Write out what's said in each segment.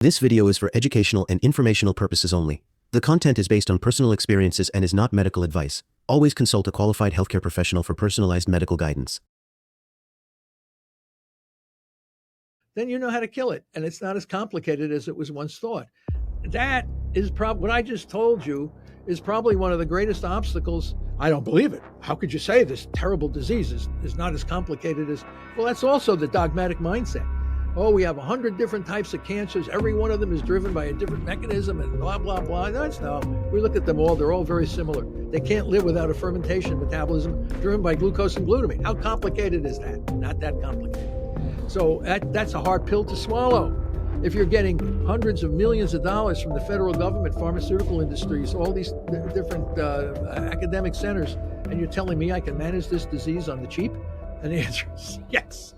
This video is for educational and informational purposes only. The content is based on personal experiences and is not medical advice. Always consult a qualified healthcare professional for personalized medical guidance. Then you know how to kill it, and it's not as complicated as it was once thought. That is probably what I just told you is probably one of the greatest obstacles. I don't believe it. How could you say this terrible disease is not as complicated as, well, that's also the dogmatic mindset. Oh, we have 100 different types of cancers. Every one of them is driven by a different mechanism and blah, blah, blah. That's no. We look at them all. They're all very similar. They can't live without a fermentation metabolism driven by glucose and glutamine. How complicated is that? Not that complicated. So that's a hard pill to swallow. If you're getting hundreds of millions of dollars from the federal government, pharmaceutical industries, all these different academic centers, and you're telling me I can manage this disease on the cheap? And the answer is yes.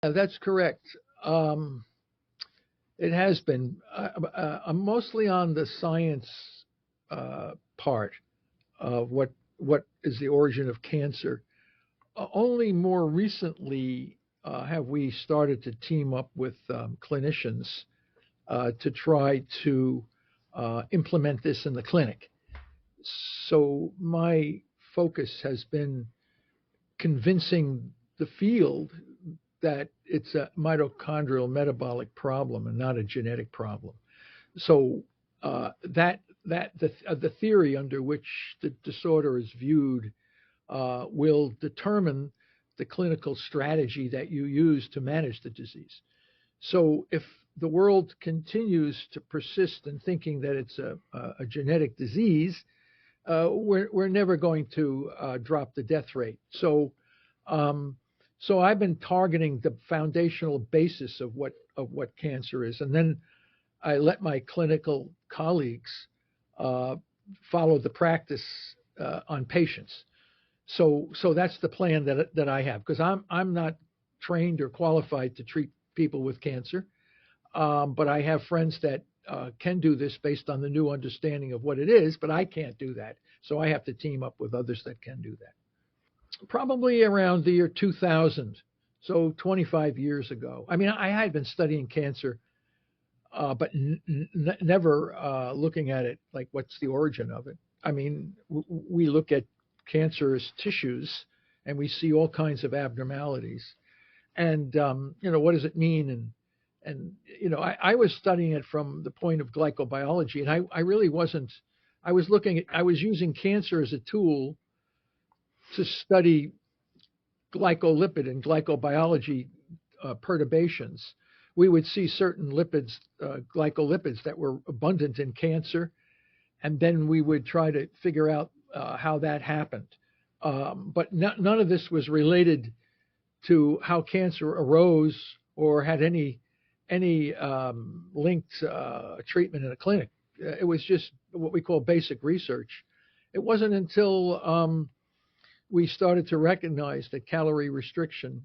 That's correct. It has been. I'm mostly on the science part of what is the origin of cancer. Only more recently have we started to team up with clinicians to try to implement this in the clinic. So my focus has been convincing the field that it's a mitochondrial metabolic problem and not a genetic problem. So the theory under which the disorder is viewed will determine the clinical strategy that you use to manage the disease. So if the world continues to persist in thinking that it's a genetic disease, we're never going to drop the death rate. So I've been targeting the foundational basis of what cancer is, and then I let my clinical colleagues follow the practice on patients. So that's the plan that I have, because I'm not trained or qualified to treat people with cancer, but I have friends that can do this based on the new understanding of what it is, but I can't do that. So I have to team up with others that can do that. Probably around the year 2000, so 25 years ago. I mean, I had been studying cancer, but never looking at it like what's the origin of it. I mean, we look at cancerous tissues and we see all kinds of abnormalities. And, what does it mean? And I was studying it from the point of glycobiology, and I really wasn't. I was using cancer as a tool to study glycolipid and glycobiology perturbations. We would see certain lipids, glycolipids that were abundant in cancer, and then we would try to figure out how that happened. But none of this was related to how cancer arose or had any linked treatment in a clinic. It was just what we call basic research. It wasn't until we started to recognize that calorie restriction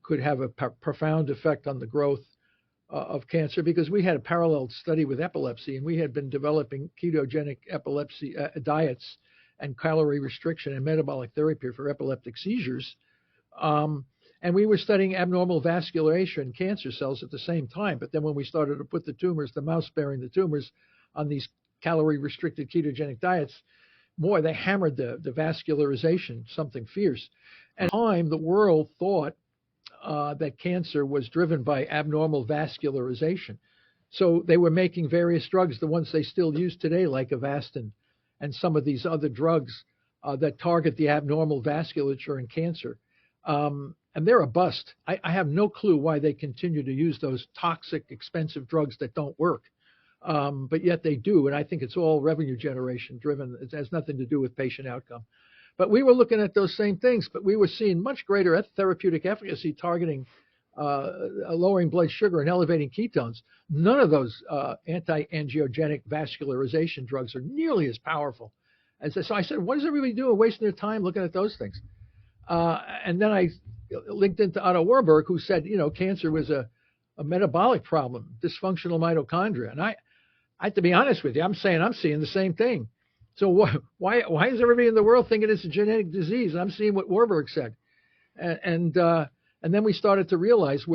could have a profound effect on the growth of cancer, because we had a parallel study with epilepsy, and we had been developing ketogenic epilepsy diets and calorie restriction and metabolic therapy for epileptic seizures. And we were studying abnormal vascularization in cancer cells at the same time. But then when we started to put the mouse bearing the tumors on these calorie restricted ketogenic diets, they hammered the vascularization, something fierce. And at the time, the world thought that cancer was driven by abnormal vascularization. So they were making various drugs, the ones they still use today, like Avastin, and some of these other drugs that target the abnormal vasculature in cancer. And they're a bust. I have no clue why they continue to use those toxic, expensive drugs that don't work. But yet they do, and I think it's all revenue generation driven. It has nothing to do with patient outcome. But we were looking at those same things, but we were seeing much greater therapeutic efficacy targeting lowering blood sugar and elevating ketones. None of those anti-angiogenic vascularization drugs are nearly as powerful. So I said, what is everybody doing wasting their time looking at those things? And then I linked into Otto Warburg, who said, cancer was a metabolic problem, dysfunctional mitochondria. And I have to be honest with you, I'm seeing the same thing. So why is everybody in the world thinking it's a genetic disease? I'm seeing what Warburg said. And And then we started to realize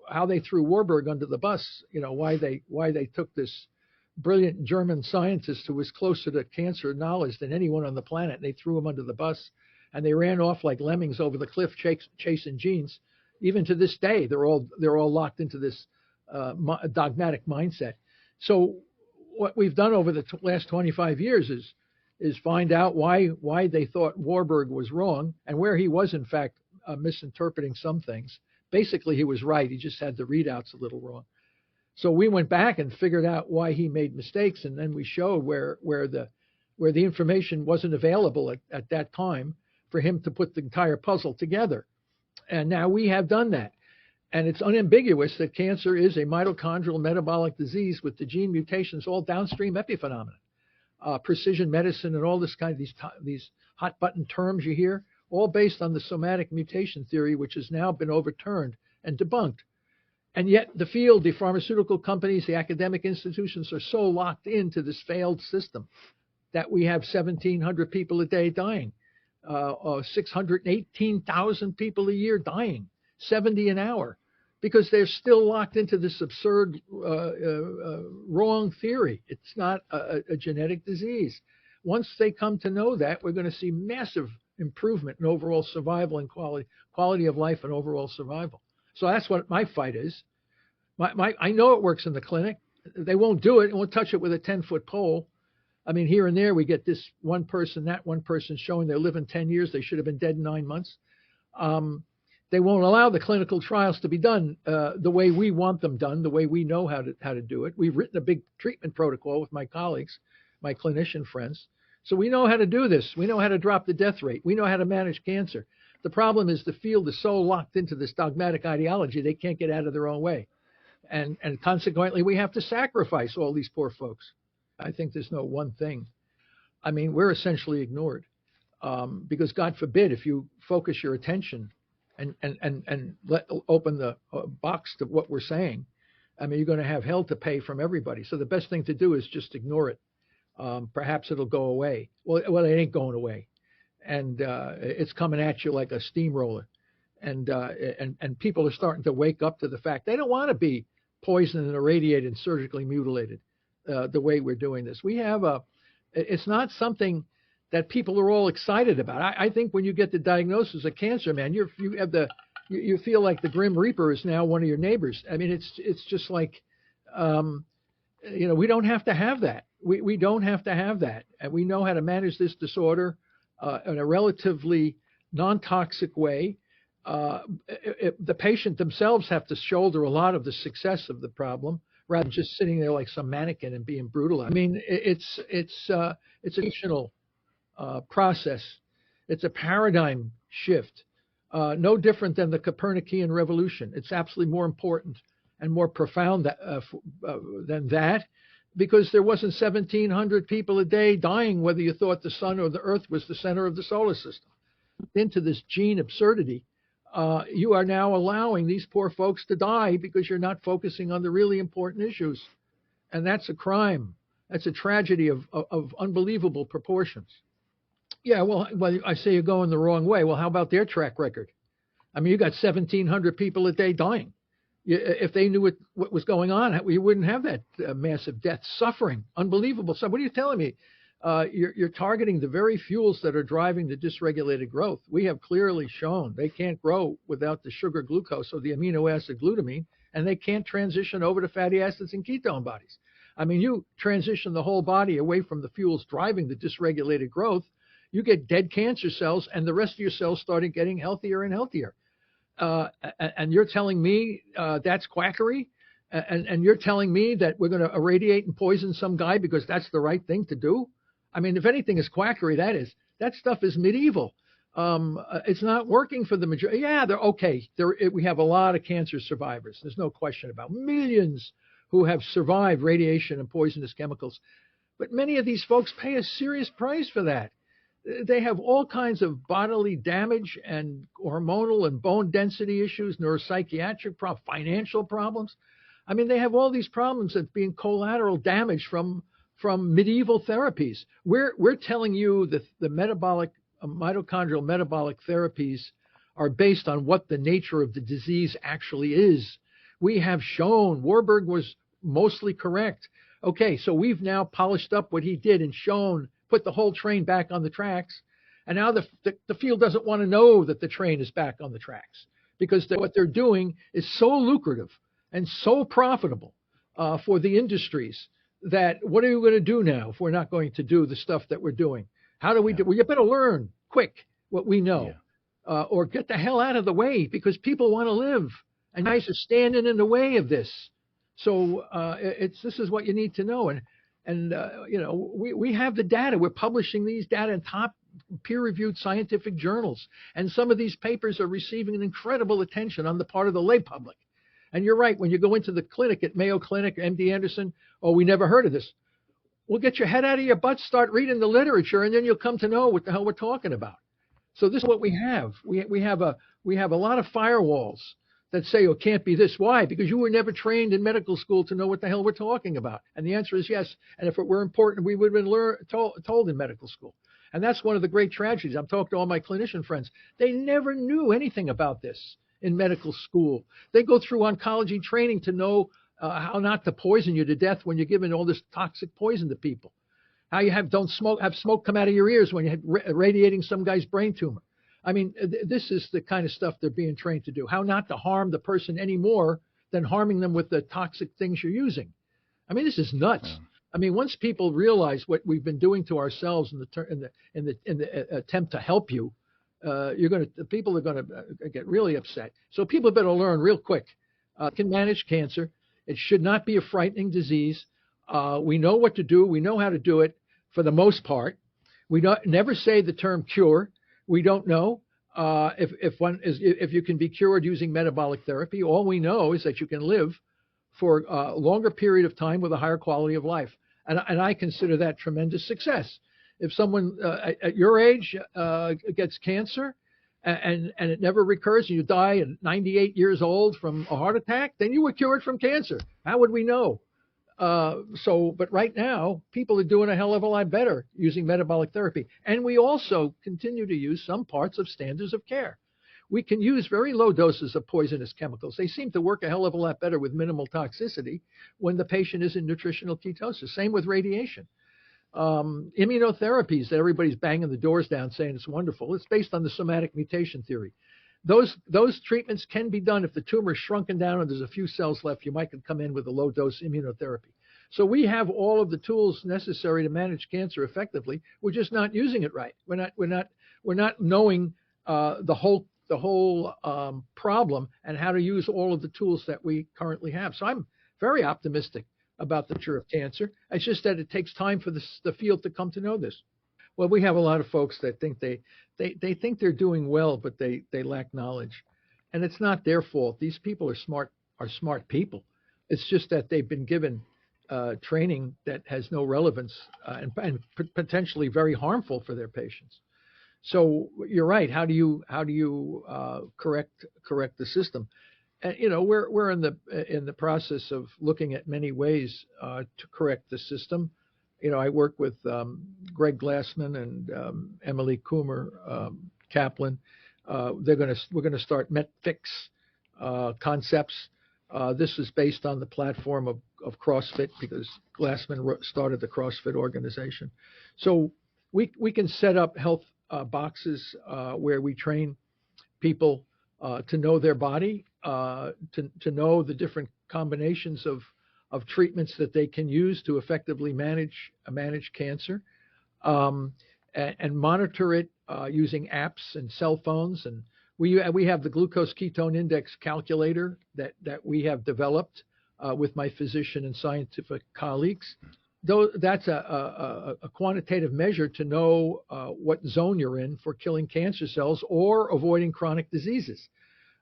how they threw Warburg under the bus, why they took this brilliant German scientist who was closer to cancer knowledge than anyone on the planet, and they threw him under the bus, and they ran off like lemmings over the cliff chasing genes. Even to this day, they're all locked into this dogmatic mindset. So what we've done over the last 25 years is find out why they thought Warburg was wrong and where he was in fact misinterpreting some things. Basically, he was right. He just had the readouts a little wrong. So we went back and figured out why he made mistakes, and then we showed where the information wasn't available at that time for him to put the entire puzzle together. And now we have done that. And it's unambiguous that cancer is a mitochondrial metabolic disease with the gene mutations, all downstream epiphenomena. Precision medicine and all this kind of these hot button terms you hear, all based on the somatic mutation theory, which has now been overturned and debunked. And yet the field, the pharmaceutical companies, the academic institutions are so locked into this failed system that we have 1,700 people a day dying, 618,000 people a year dying, 70 an hour, because they're still locked into this absurd, wrong theory. It's not a genetic disease. Once they come to know that, we're going to see massive improvement in overall survival and quality of life and overall survival. So that's what my fight is. I know it works in the clinic. They won't do it and won't touch it with a 10-foot pole. I mean, here and there we get this one person, that one person showing they're living 10 years. They should have been dead in 9 months. They won't allow the clinical trials to be done the way we want them done, the way we know how to do it. We've written a big treatment protocol with my colleagues, my clinician friends. So we know how to do this. We know how to drop the death rate. We know how to manage cancer. The problem is the field is so locked into this dogmatic ideology, they can't get out of their own way. And consequently, we have to sacrifice all these poor folks. I think there's no one thing. I mean, we're essentially ignored because God forbid if you focus your attention and open the box to what we're saying, I mean, you're going to have hell to pay from everybody. So the best thing to do is just ignore it. Perhaps it'll go away. Well, it ain't going away. And it's coming at you like a steamroller. And people are starting to wake up to the fact they don't want to be poisoned and irradiated and surgically mutilated the way we're doing this. It's not something that people are all excited about. I think when you get the diagnosis of cancer, man, you feel like the Grim Reaper is now one of your neighbors. I mean, it's just like, we don't have to have that. We don't have to have that. And we know how to manage this disorder in a relatively non-toxic way. The patient themselves have to shoulder a lot of the success of the problem rather than just sitting there like some mannequin and being brutalized. I mean, it's a emotional process. It's a paradigm shift, no different than the Copernican revolution. It's absolutely more important and more profound than that, because there wasn't 1,700 people a day dying whether you thought the sun or the earth was the center of the solar system. Into this gene absurdity, you are now allowing these poor folks to die because you're not focusing on the really important issues. And that's a crime. That's a tragedy of unbelievable proportions. Yeah, well, I say you're going the wrong way. Well, how about their track record? I mean, you got 1,700 people a day dying. If they knew what was going on, we wouldn't have that massive death, suffering, unbelievable. So what are you telling me? You're targeting the very fuels that are driving the dysregulated growth. We have clearly shown they can't grow without the sugar glucose or the amino acid glutamine, and they can't transition over to fatty acids and ketone bodies. I mean, you transition the whole body away from the fuels driving the dysregulated growth, you get dead cancer cells, and the rest of your cells started getting healthier and healthier. And you're telling me that's quackery? And you're telling me that we're going to irradiate and poison some guy because that's the right thing to do? I mean, if anything is quackery, that stuff is medieval. It's not working for the majority. Yeah, they're okay. We have a lot of cancer survivors. There's no question about millions who have survived radiation and poisonous chemicals. But many of these folks pay a serious price for that. They have all kinds of bodily damage and hormonal and bone density issues, neuropsychiatric problems, financial problems. I mean, they have all these problems that's being collateral damage from medieval therapies. We're telling you that the mitochondrial metabolic therapies are based on what the nature of the disease actually is. We have shown Warburg was mostly correct. Okay, so we've now polished up what he did and shown, put the whole train back on the tracks. And now the field doesn't want to know that the train is back on the tracks because what they're doing is so lucrative and so profitable for the industries that what are we going to do now if we're not going to do the stuff that we're doing? How do we do? Well, you better learn quick what we know or get the hell out of the way because people want to live and guys are standing in the way of this. So this is what you need to know. And we have the data. We're publishing these data in top peer-reviewed scientific journals. And some of these papers are receiving an incredible attention on the part of the lay public. And you're right. When you go into the clinic at Mayo Clinic, MD Anderson, oh, we never heard of this. Well, get your head out of your butt, start reading the literature, and then you'll come to know what the hell we're talking about. So this is what we have. We have a lot of firewalls that say, oh, it can't be this. Why? Because you were never trained in medical school to know what the hell we're talking about. And the answer is yes. And if it were important, we would have been told in medical school. And that's one of the great tragedies. I'm talking to all my clinician friends. They never knew anything about this in medical school. They go through oncology training to know how not to poison you to death when you're giving all this toxic poison to people. How you have smoke come out of your ears when you're radiating some guy's brain tumor. I mean, this is the kind of stuff they're being trained to do. How not to harm the person any more than harming them with the toxic things you're using. I mean, this is nuts. Yeah. I mean, once people realize what we've been doing to ourselves in the attempt to help you, people are going to get really upset. So people better learn real quick. Can manage cancer. It should not be a frightening disease. We know what to do. We know how to do it for the most part. We never say the term cure. We don't know if you can be cured using metabolic therapy. All we know is that you can live for a longer period of time with a higher quality of life. And I consider that tremendous success. If someone at your age gets cancer and it never recurs and you die at 98 years old from a heart attack, then you were cured from cancer. How would we know? But right now, people are doing a hell of a lot better using metabolic therapy. And we also continue to use some parts of standards of care. We can use very low doses of poisonous chemicals. They seem to work a hell of a lot better with minimal toxicity when the patient is in nutritional ketosis. Same with radiation. Immunotherapies that everybody's banging the doors down saying it's wonderful. It's based on the somatic mutation theory. Those treatments can be done if the tumor is shrunken down and there's a few cells left. You might come in with a low dose immunotherapy. So we have all of the tools necessary to manage cancer effectively. We're just not using it right. We're not knowing the whole problem and how to use all of the tools that we currently have. So I'm very optimistic about the future of cancer. It's just that it takes time for the field to come to know this. Well, we have a lot of folks that think they think they're doing well, but they lack knowledge, and it's not their fault. These people are smart people. It's just that they've been given training that has no relevance and potentially very harmful for their patients. So you're right. How do you correct the system? And we're in the process of looking at many ways to correct the system. I work with Greg Glassman and Emily Coomer Kaplan. We're going to start MetFix concepts. This is based on the platform of CrossFit because Glassman started the CrossFit organization. So we can set up health boxes where we train people to know their body, to know the different combinations of treatments that they can use to effectively manage cancer, and monitor it using apps and cell phones. And we have the glucose ketone index calculator that we have developed with my physician and scientific colleagues. Though that's a quantitative measure to know what zone you're in for killing cancer cells or avoiding chronic diseases.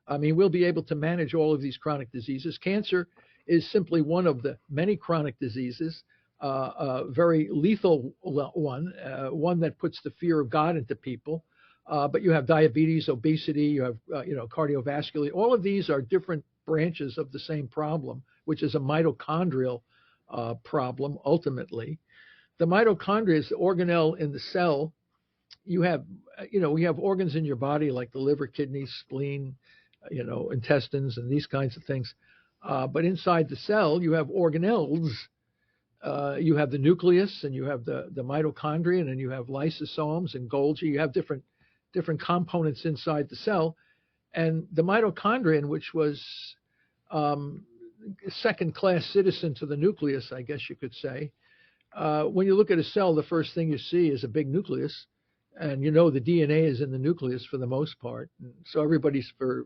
I mean, we'll be able to manage all of these chronic diseases. Cancer is simply one of the many chronic diseases, a very lethal one that puts the fear of God into people. But you have diabetes, obesity, you have cardiovascular. All of these are different branches of the same problem, which is a mitochondrial problem ultimately. The mitochondria is the organelle in the cell. you have, we have organs in your body like the liver, kidneys, spleen, intestines, and these kinds of things. But inside the cell, you have organelles. You have the nucleus, and you have the mitochondria, and then you have lysosomes and Golgi. You have different components inside the cell, and the mitochondrion, which was second-class citizen to the nucleus, I guess you could say. When you look at a cell, the first thing you see is a big nucleus, and the DNA is in the nucleus for the most part. And so everybody's for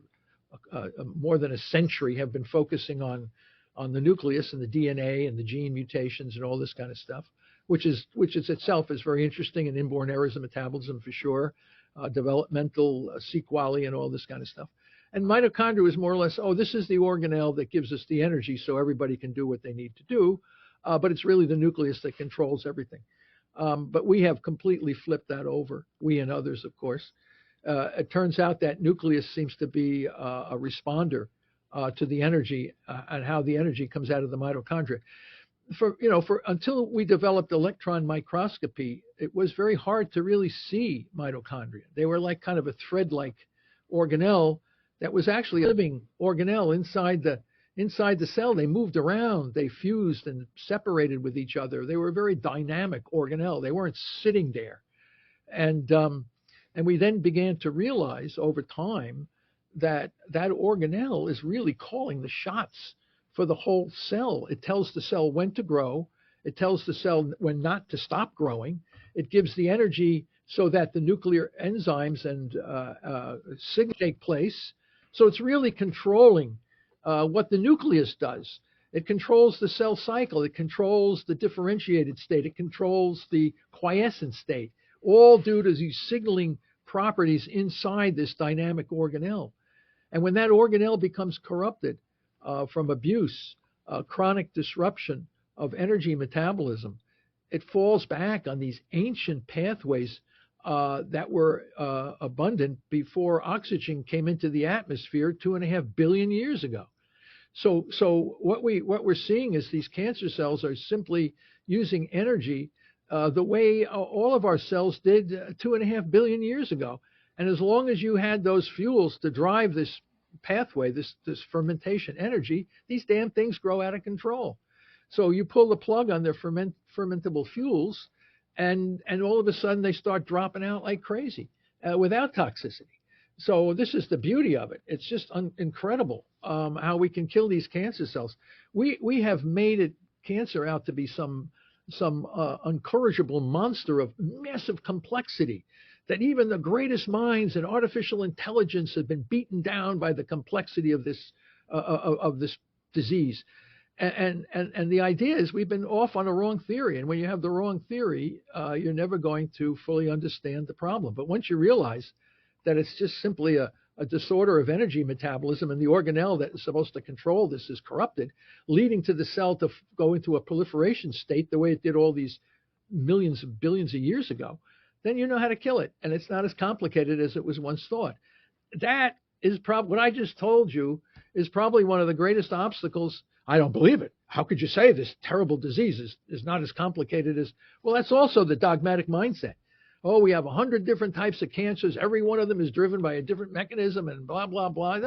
more than a century have been focusing on the nucleus and the DNA and the gene mutations and all this kind of stuff, which is itself is very interesting, and inborn errors of metabolism for sure, developmental sequelae and all this kind of stuff. And mitochondria is more or less, this is the organelle that gives us the energy so everybody can do what they need to do, but it's really the nucleus that controls everything. But we have completely flipped that over, we and others, of course. It turns out that nucleus seems to be a responder to the energy and how the energy comes out of the mitochondria. Until we developed electron microscopy, it was very hard to really see mitochondria. They were like kind of a thread-like organelle that was actually a living organelle inside the cell. They moved around, they fused and separated with each other. They were a very dynamic organelle. They weren't sitting there. And we then began to realize over time that organelle is really calling the shots for the whole cell. It tells the cell when to grow. It tells the cell when not to stop growing. It gives the energy so that the nuclear enzymes and signals take place. So it's really controlling what the nucleus does. It controls the cell cycle. It controls the differentiated state. It controls the quiescent state, all due to these signaling properties inside this dynamic organelle. And when that organelle becomes corrupted from abuse, chronic disruption of energy metabolism, it falls back on these ancient pathways that were abundant before oxygen came into the atmosphere 2.5 billion years ago. So what we're seeing is these cancer cells are simply using energy the way all of our cells did 2.5 billion years ago. And as long as you had those fuels to drive this pathway, this fermentation energy, these damn things grow out of control. So you pull the plug on their fermentable fuels, and all of a sudden they start dropping out like crazy without toxicity. So this is the beauty of it. It's just incredible how we can kill these cancer cells. We have made cancer out to be some incorrigible monster of massive complexity, that even the greatest minds in artificial intelligence have been beaten down by the complexity of this disease. And the idea is we've been off on a wrong theory. And when you have the wrong theory, you're never going to fully understand the problem. But once you realize that it's just simply a disorder of energy metabolism, and the organelle that is supposed to control this is corrupted, leading to the cell to go into a proliferation state the way it did all these millions of billions of years ago, then you know how to kill it. And it's not as complicated as it was once thought. That is probably what I just told you is probably one of the greatest obstacles. I don't believe it. How could you say this terrible disease is not as complicated as, well, that's also the dogmatic mindset. Oh, we have 100 different types of cancers. Every one of them is driven by a different mechanism and blah, blah, blah.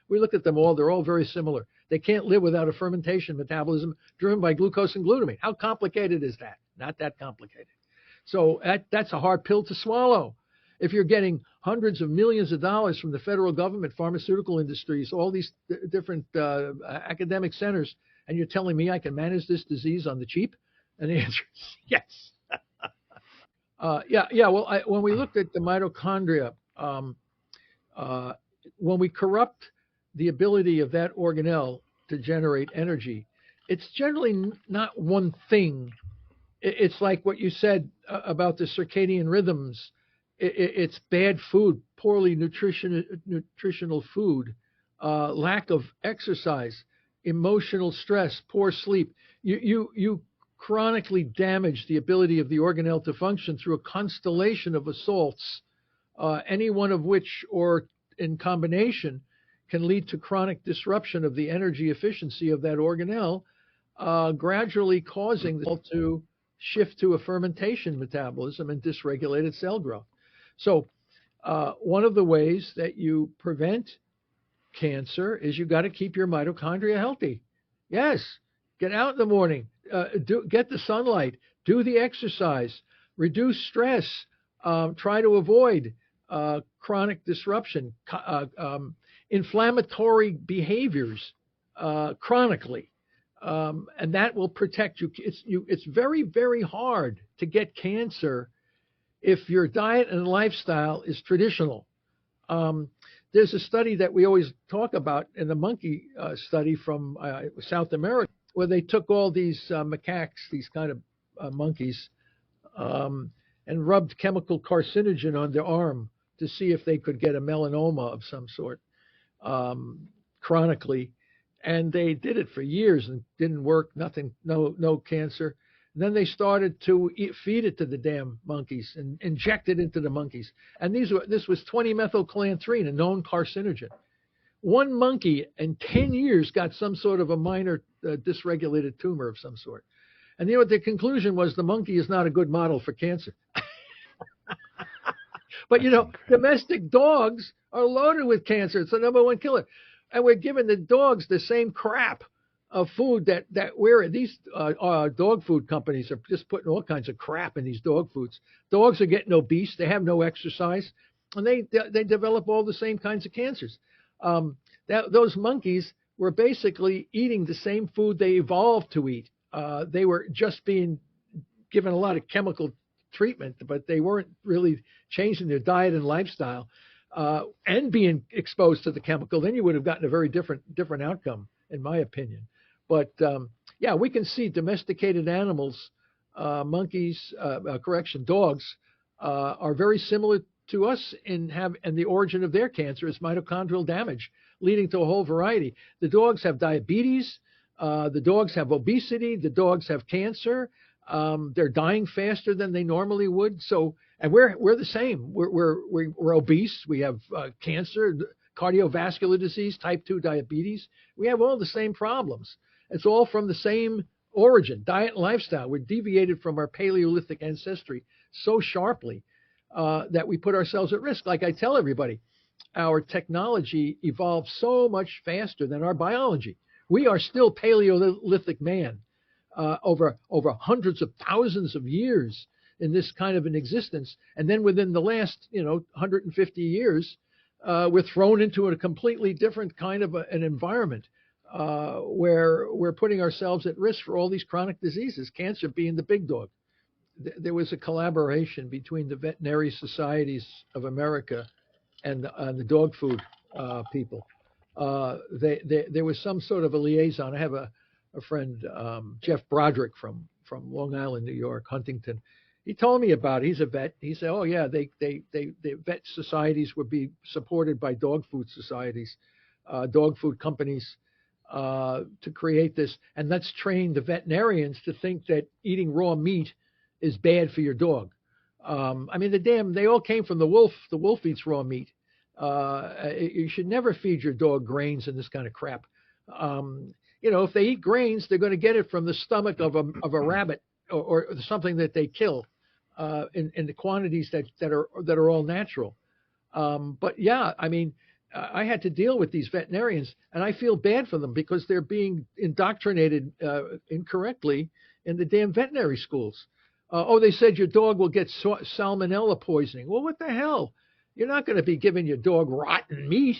We look at them all. They're all very similar. They can't live without a fermentation metabolism driven by glucose and glutamine. How complicated is that? Not that complicated. So that's a hard pill to swallow. If you're getting hundreds of millions of dollars from the federal government, pharmaceutical industries, all these different academic centers, and you're telling me I can manage this disease on the cheap? And the answer is yes. Well, when we looked at the mitochondria, when we corrupt the ability of that organelle to generate energy, it's generally not one thing. It's like what you said about the circadian rhythms. It's bad food, poorly nutritional food, lack of exercise, emotional stress, poor sleep. You chronically damage the ability of the organelle to function through a constellation of assaults, any one of which or in combination can lead to chronic disruption of the energy efficiency of that organelle, gradually causing the cell to shift to a fermentation metabolism and dysregulated cell growth. So one of the ways that you prevent cancer is you got to keep your mitochondria healthy. Yes, get out in the morning, get the sunlight, do the exercise, reduce stress, try to avoid chronic disruption, inflammatory behaviors chronically, and that will protect you. It's very, very hard to get cancer if your diet and lifestyle is traditional. There's a study that we always talk about in the monkey study from South America, where they took all these macaques, these kind of monkeys, and rubbed chemical carcinogen on their arm to see if they could get a melanoma of some sort chronically. And they did it for years and didn't work, nothing, no cancer. And then they started to feed it to the damn monkeys and inject it into the monkeys. And this was 20-methylclanthrin, a known carcinogen. One monkey in 10 years got some sort of a minor dysregulated tumor of some sort. And you know what the conclusion was? The monkey is not a good model for cancer. But you know, domestic dogs are loaded with cancer. It's the number one killer. And we're giving the dogs the same crap of food that these dog food companies are just putting all kinds of crap in these dog foods. Dogs are getting obese. They have no exercise, and they develop all the same kinds of cancers. Those monkeys were basically eating the same food they evolved to eat. They were just being given a lot of chemical treatment, but they weren't really changing their diet and lifestyle and being exposed to the chemical. Then you would have gotten a very different outcome, in my opinion. But yeah, we can see domesticated animals, monkeys, dogs, are very similar to us in the origin of their cancer is mitochondrial damage, leading to a whole variety. The dogs have diabetes, the dogs have obesity, the dogs have cancer. They're dying faster than they normally would. So, and we're the same. We're obese. We have cancer, cardiovascular disease, type 2 diabetes. We have all the same problems. It's all from the same origin, diet and lifestyle. We're deviated from our Paleolithic ancestry so sharply that we put ourselves at risk. Like I tell everybody, our technology evolved so much faster than our biology. We are still Paleolithic man over hundreds of thousands of years in this kind of an existence. And then within the last 150 years, we're thrown into a completely different kind of an environment where we're putting ourselves at risk for all these chronic diseases, cancer being the big dog. There was a collaboration between the veterinary societies of America and the dog food people. There was some sort of a liaison. I have a friend, Jeff Broderick from Long Island, New York, Huntington. He told me about it. He's a vet. He said, "Oh yeah, the vet societies would be supported by dog food societies, dog food companies, to create this, and let's train the veterinarians to think that eating raw meat is bad for your dog." I mean, they all came from the wolf. The wolf eats raw meat. You should never feed your dog grains and this kind of crap. If they eat grains, they're going to get it from the stomach of a rabbit or something that they kill in the quantities that are all natural. But yeah, I mean, I had to deal with these veterinarians, and I feel bad for them because they're being indoctrinated incorrectly in the damn veterinary schools. They said your dog will get salmonella poisoning. Well, what the hell? You're not going to be giving your dog rotten meat,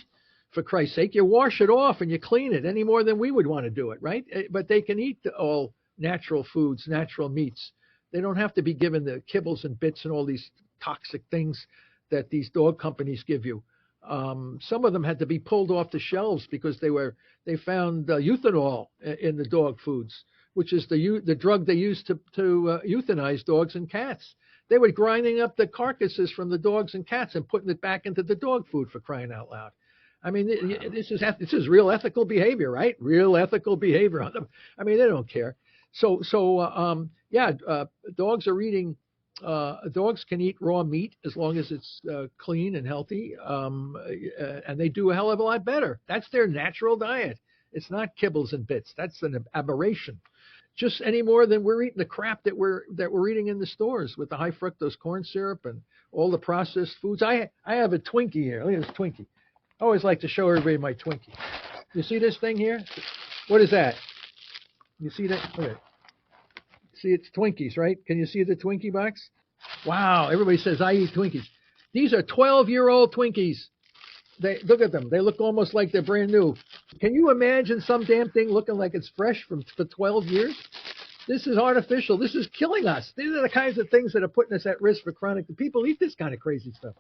for Christ's sake. You wash it off and you clean it any more than we would want to do it, right? But they can eat all natural foods, natural meats. They don't have to be given the kibbles and bits and all these toxic things that these dog companies give you. Some of them had to be pulled off the shelves because they found euthanol in the dog foods, which is the drug they use to euthanize dogs and cats. They were grinding up the carcasses from the dogs and cats and putting it back into the dog food, for crying out loud. I mean, this is real ethical behavior, right? Real ethical behavior on them. I mean, they don't care. Dogs are eating. Dogs can eat raw meat as long as it's clean and healthy, and they do a hell of a lot better. That's their natural diet. It's not kibbles and bits. That's an aberration. just any more than we're eating the crap that we're eating in the stores with the high fructose corn syrup and all the processed foods. I have a Twinkie here. Look at this Twinkie. I always like to show everybody my Twinkie. You see this thing here? What is that? You see that? Okay. See, it's Twinkies, right? Can you see the Twinkie box? Wow, everybody says I eat Twinkies. These are 12-year-old Twinkies. They look at them. They look almost like they're brand new. Can you imagine some damn thing looking like it's fresh for 12 years? This is artificial. This is killing us. These are the kinds of things that are putting us at risk for chronic. The people eat this kind of crazy stuff.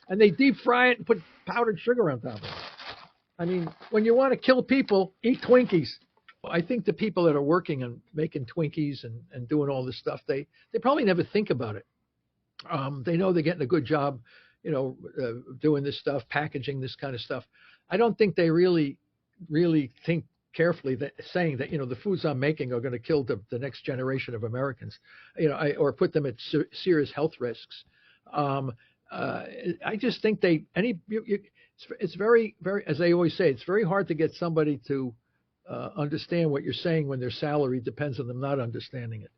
And they deep fry it and put powdered sugar on top of it. I mean, when you want to kill people, eat Twinkies. I think the people that are working on making Twinkies and doing all this stuff, they probably never think about it. They know they're getting a good job, doing this stuff, packaging this kind of stuff. I don't think they really think carefully that saying that, the foods I'm making are going to kill the next generation of Americans, or put them at serious health risks. I just think it's very, very, as they always say, it's very hard to get somebody to understand what you're saying when their salary depends on them not understanding it.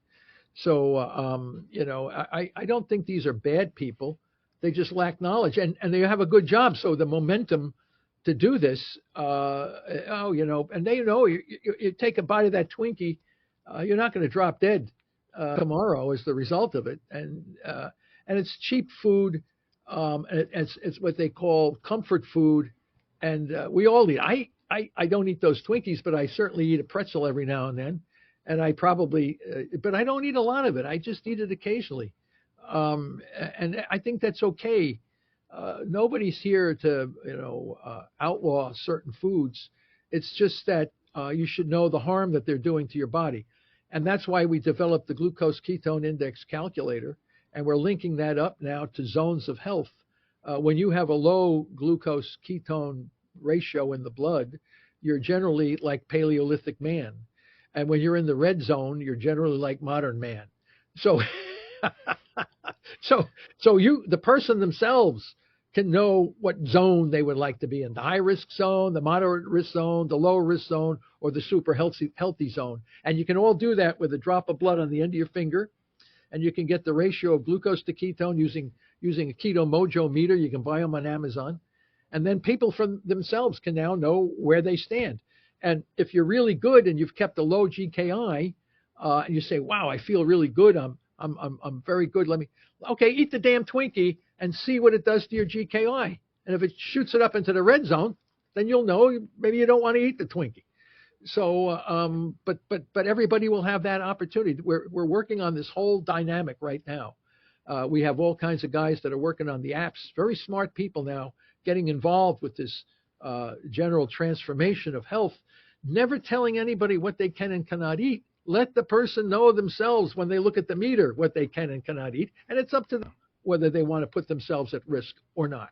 So, I don't think these are bad people. They just lack knowledge, and they have a good job. So the momentum to do this, and they know you take a bite of that Twinkie, you're not going to drop dead tomorrow as the result of it. And it's cheap food. It's what they call comfort food, and we all eat. I don't eat those Twinkies, but I certainly eat a pretzel every now and then. And I probably, but I don't eat a lot of it. I just eat it occasionally. And I think that's okay. Nobody's here to, outlaw certain foods. It's just that you should know the harm that they're doing to your body. And that's why we developed the glucose ketone index calculator. And we're linking that up now to zones of health. When you have a low glucose ketone ratio in the blood, you're generally like Paleolithic man. And when you're in the red zone, you're generally like modern man. So, the person themselves can know what zone they would like to be in: the high risk zone, the moderate risk zone, the low risk zone, or the super healthy zone. And you can all do that with a drop of blood on the end of your finger. And you can get the ratio of glucose to ketone using a Keto Mojo meter. You can buy them on Amazon. And then people from themselves can now know where they stand. And if you're really good and you've kept a low GKI, and you say, "Wow, I feel really good. I'm very good. Okay, eat the damn Twinkie and see what it does to your GKI. And if it shoots it up into the red zone, then you'll know maybe you don't want to eat the Twinkie." So, but everybody will have that opportunity. We're working on this whole dynamic right now. We have all kinds of guys that are working on the apps, very smart people now, getting involved with this general transformation of health, never telling anybody what they can and cannot eat. Let the person know themselves when they look at the meter what they can and cannot eat, and it's up to them whether they want to put themselves at risk or not.